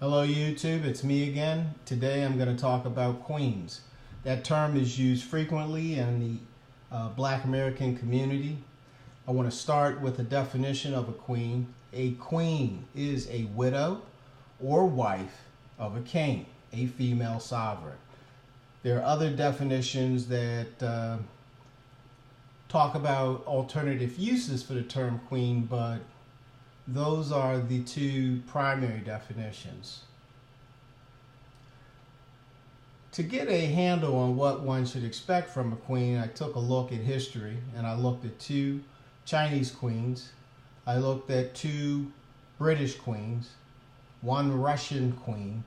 Hello YouTube, it's me again. Today I'm going to talk about queens. That term is used frequently in the Black American community. I want to start with a definition of a queen. A queen is a widow or wife of a king, a female sovereign. There are other definitions that talk about alternative uses for the term queen, but those are the two primary definitions. To get a handle on what one should expect from a queen, I took a look at history and I looked at two Chinese queens. I looked at two British queens, one Russian queen,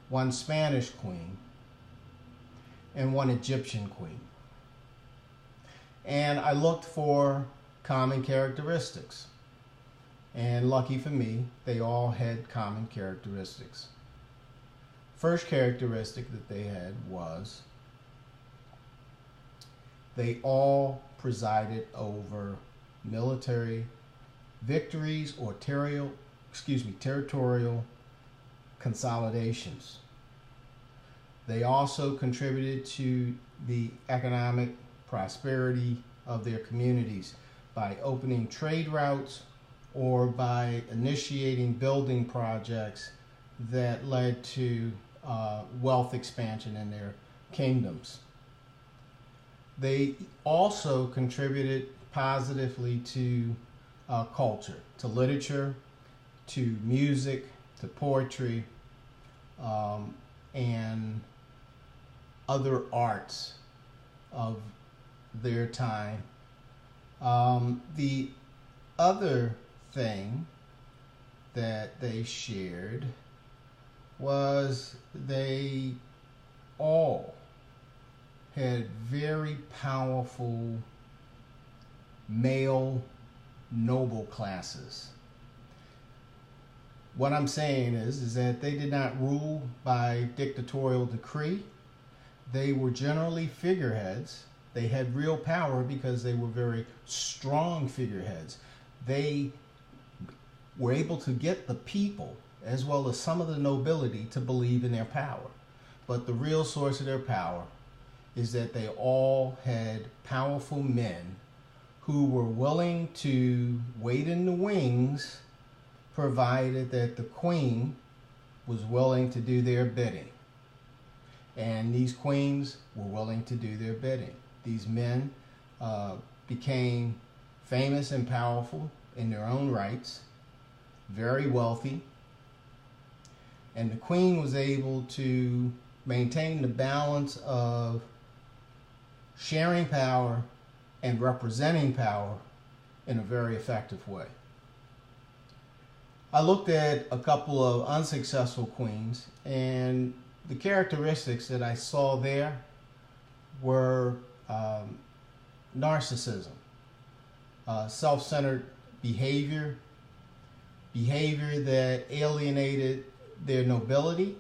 one Spanish queen, and one Egyptian queen. And I looked for common characteristics. And lucky for me, they all had common characteristics. First characteristic that they had was they all presided over military victories or territorial consolidations. They also contributed to the economic prosperity of their communities by opening trade routes or by initiating building projects that led to wealth expansion in their kingdoms. They also contributed positively to culture, to literature, to music, to poetry, and other arts of their time. The other thing that they shared was they all had very powerful male noble classes. What I'm saying is that they did not rule by dictatorial decree. They were generally figureheads. They had real power because they were very strong figureheads. They were able to get the people, as well as some of the nobility, to believe in their power. But the real source of their power is that they all had powerful men who were willing to wait in the wings, provided that the queen was willing to do their bidding. And these queens were willing to do their bidding. These men became famous and powerful in their own rights, very wealthy, and the queen was able to maintain the balance of sharing power and representing power in a very effective way. I looked at a couple of unsuccessful queens, and the characteristics that I saw there were narcissism, self-centered behavior that alienated their nobility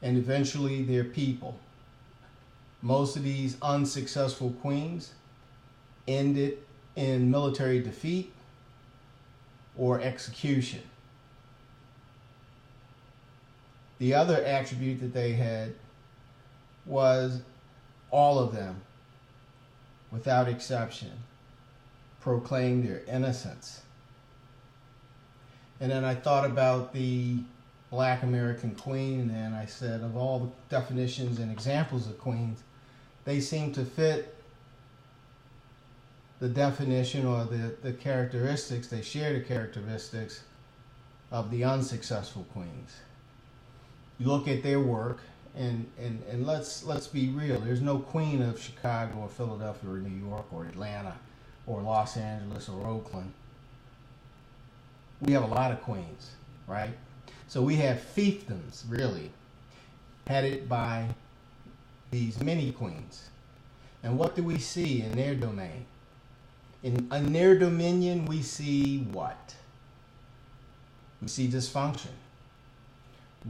and eventually their people. Most of these unsuccessful queens ended in military defeat or execution. The other attribute that they had was all of them, without exception, proclaimed their innocence. And then I thought about the Black American queen, and I said, of all the definitions and examples of queens, they seem to fit the definition or the characteristics. They share the characteristics of the unsuccessful queens. You look at their work, and let's be real. There's no queen of Chicago or Philadelphia or New York or Atlanta or Los Angeles or Oakland. We have a lot of queens, right? So we have fiefdoms, really, headed by these mini queens. And what do we see in their domain? In their dominion, we see what? We see dysfunction.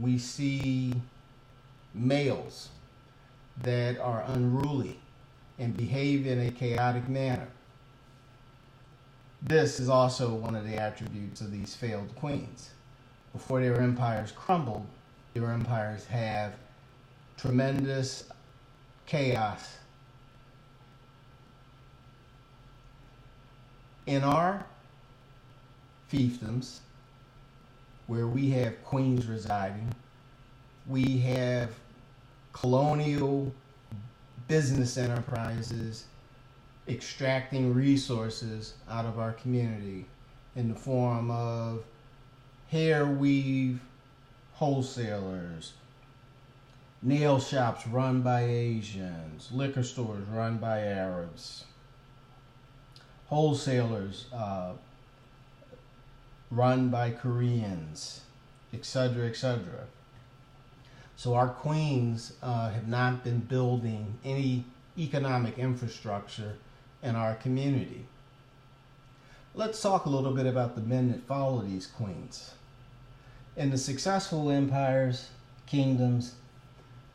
We see males that are unruly and behave in a chaotic manner. This is also one of the attributes of these failed queens. before their empires crumbled, their empires have tremendous chaos. In our fiefdoms, where we have queens residing, we have colonial business enterprises extracting resources out of our community in the form of hair weave wholesalers, nail shops run by Asians, liquor stores run by Arabs, wholesalers run by Koreans, etc., etc. So our queens have not been building any economic infrastructure in our community. Let's talk a little bit about the men that follow these queens. In the successful empires, kingdoms,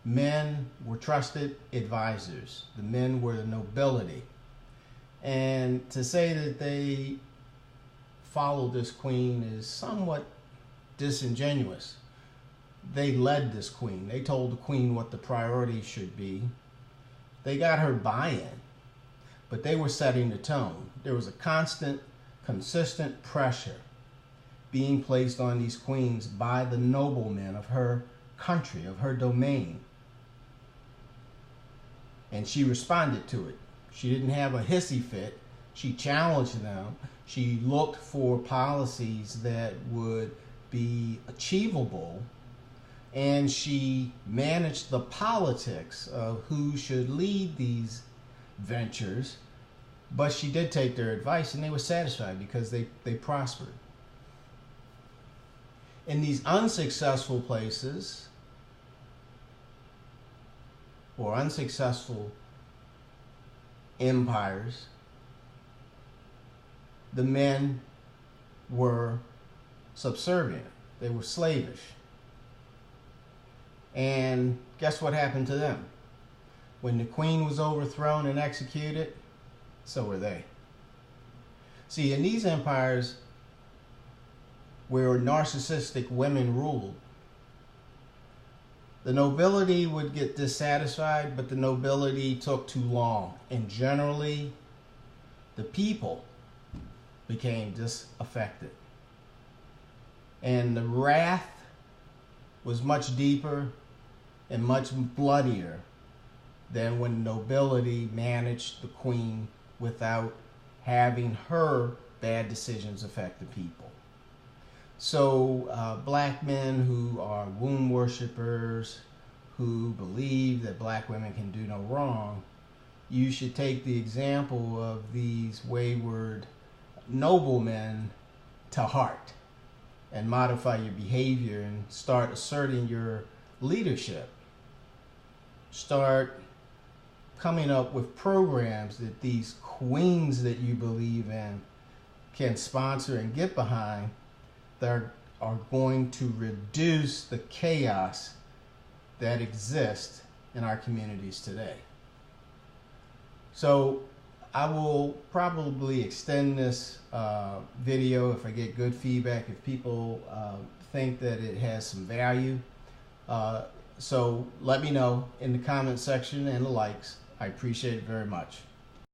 men were trusted advisors. The men were the nobility. And to say that they followed this queen is somewhat disingenuous. They led this queen. They told the queen what the priorities should be. They got her buy-in, but they were setting the tone. There was a constant, consistent pressure being placed on these queens by the noblemen of her country, of her domain. And she responded to it. She didn't have a hissy fit. She challenged them. She looked for policies that would be achievable, and she managed the politics of who should lead these ventures. But she did take their advice, and they were satisfied because they prospered. In these unsuccessful places or unsuccessful empires, the men were subservient. They were slavish. And guess what happened to them? When the queen was overthrown and executed, so were they. See, in these empires where narcissistic women ruled, the nobility would get dissatisfied, but the nobility took too long. And generally, the people became disaffected. And the wrath was much deeper and much bloodier than when nobility managed the queen without having her bad decisions affect the people. So black men who are womb worshipers, who believe that black women can do no wrong, you should take the example of these wayward noblemen to heart and modify your behavior and start asserting your leadership. Start coming up with programs that these queens that you believe in can sponsor and get behind that are going to reduce the chaos that exists in our communities today. So I will probably extend this video if I get good feedback, if people think that it has some value. So let me know in the comment section and the likes. I appreciate it very much.